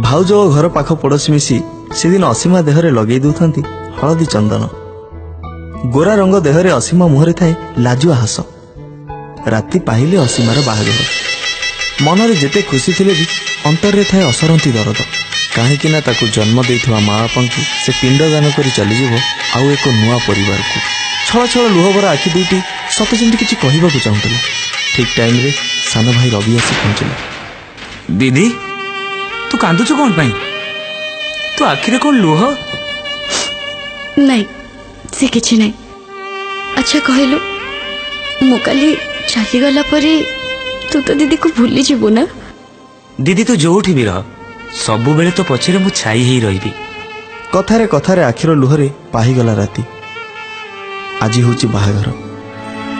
भाउज और घर पाख पड़ोशी मिसी से दिन असीमा देहरे लगे दौथंती हलदी चंदन। गोरा रंग देहरे असीमा मुहरे थाए लाजुआ हास। राति पाहिले असीमार बाहाघर। मनरे जेते खुशी थिले भी अंतर रे थाए असरंती दरद। काहेकि ना ताकू जन्म देइथवा माँ बापा को से पिंडदान करी चलीज आउ एक नुआ परिवार को। छल छल लुहभरा आखि दुईटी सत जेमती किछि कहिबाकू चाहुतला। ठीक टाइम रे सान भाई रवि आसी पहुंचला। दीदी तू कांदुଛୁ कौन पाई? तू आखिरे कौन लुह? नहीं से किछि नहीं। अच्छा कहलु मु काली चली गला परे तू तो दीदी को भूली जीवु ना? दीदी तू जोठी भी रह सबु बेले तो पछरे मु छाई ही रहिबी। कथारे कथारे आखिर लुहरे पाहीगला राति। आज होची बाहाघर।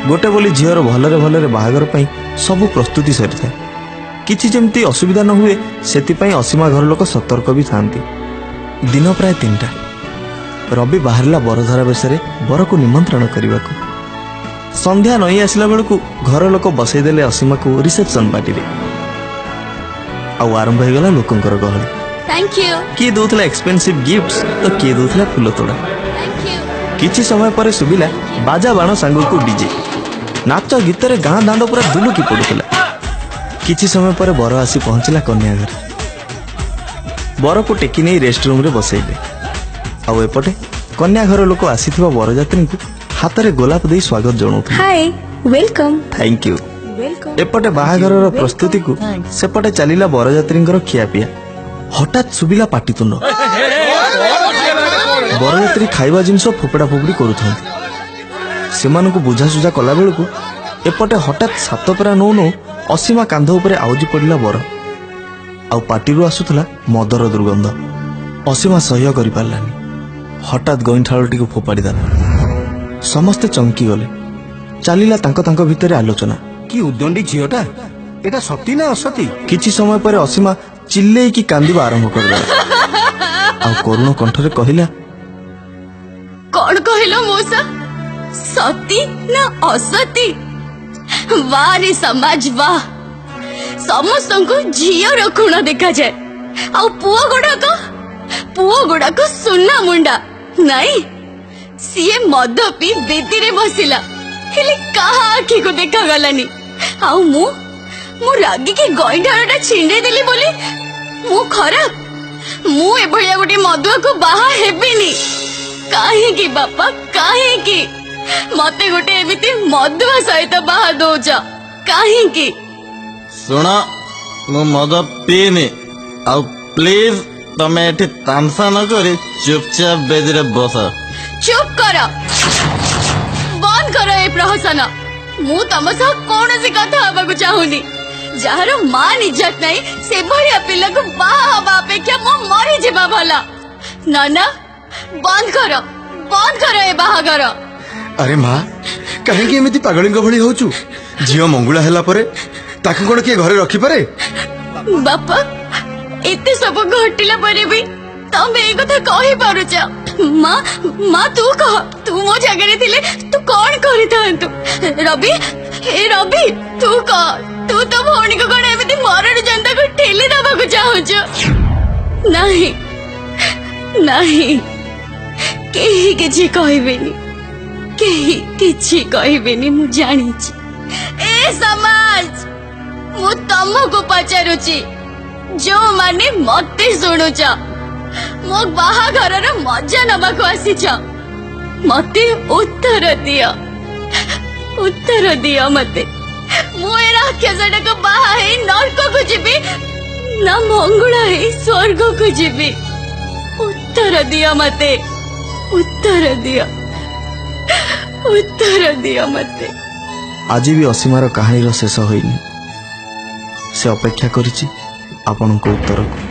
गोटे बोली झीवर भलरे भलरे बाहाघर पाई सबु प्रस्तुति सरी थाए। किछि जेमती असुविधा न हुए सेतिपाई असीमा घर लोक सतर्क भी थांती। दिन प्राय 3टा। रवि बाहरला बरधरा बेसरे बर को निमंत्रण करने। संध्या नई आसला बेलू घर लोक बसई देले असीमा को रिसेप्शन पार्टी रे। आउ आरंभ हो गला लोकंकर गहली। Thank you. किए दउथला एक्सपेंसिव गिफ्ट्स तो किए दउथला फूल तोड़ा। Thank you. किछि समय पर सुबिला बाजा बाण सांग को डीजे। नाच गीत रे गाँ दांड पूरा दुलुकी पड़ुला। किछि समय पर बर आसी पहुंचला कन्या घर। बर को टेकी नहीं रेस्ट रूम रे बसैले। आउ एपटे कन्या घर लोक आसीथिबा बरजात्री को हाथ रे गोलाप दे स्वागत जणाउथि। Hi welcome. Thank you. Welcome. एपटे बाहाघर प्रस्तुति को सेपटे चलीला बरजात्री खिया पिया। हठात सुबिला पाटितुंड। बरजात्री खाइबा जिनस फोपड़ा फोपड़ी करूथंती। सेमानकु बुझासुझा कला बेलू एपटे हठात सातपरा नौ नौ असीमा कांध उपरे आउजी पड़िला बर। आउ पाटिरु आसुथला मदर दुर्गंध। असीमा सह्य करि पारलानी। हठात गईंठाळटी को फोपाड़ी देला। समस्ते चमकी गले। चलीला तांको भितरे आलोचना। कि उद्दंडी झीटा एटा सती ना असती? किछि समय पर असीमा चिल्लेई की कांदिबा आरंभ करदेला। आउ करुण कंठरे कहिला, कौन कहलो मौसा? सती ना असती? वाह रे समाज वाह। समस्त को झीओ रखुण देखा जाए। आउ पुओ गुड़ाक सुना मुंडा नहीं। सीए मद पी बेदी रे बसिला हेले कहा आखी को देखा गलानी। आउ मु रागी के गईंठाटा छिंडे देली बोली मु खराब। मु एभलिया गोटे मदुआ को बाहा हेबिनी। काहे की बापा काहे की मते गोटे एमिति मदुआ सहित बाहा दौच काहे की? सुन मु मद पीनी। आउ प्लीज तमे एठी तामसा न करी चुपचाप बेदी रे बस। चुप कर। बंद कर ए प्रहसन। मु तम सह कौन कथा हबाकू चाहूनी। जार मान इज्जत नहीं से भलिया पिला को बाहा हबा अपेक्षा मु मरी जिबा भला। ना बंद कर ए बाहागर। अरे माँ कहीं एमती पागली भली होचु? झील मंगुला हैला परे ताकि कौन किए घरे रखी पारे? बापा एते सब घटिला परे भी तमे ए कथा कहि पारुछ? माँ तू कह। तू मो जगह थिले तू कौन करिथांतु? रवि ए रवि तू कह। तू तो भौणी को कौन एमती मरण जनता को ठेली दबाकू चाहुछ? नहीं केही किछि कहबेनी। केही किछि कहबेनी मु जानिछि। ए समाज मु तमको पचारुछि जो माने मते सुनुछ। मो बाहाघर मजा नबाकू आसीछ। मते उत्तर दियो मते। मु ए राक्षसटा को बाहा हे नरक को जीबी ना मंगुला हे स्वर्ग को जीबी? उत्तर दियो मते। उत्तर दियो मते। आज भी असीमार कहानी शेष होइनी। से अपेक्षा करिछि आपनक उत्तर को।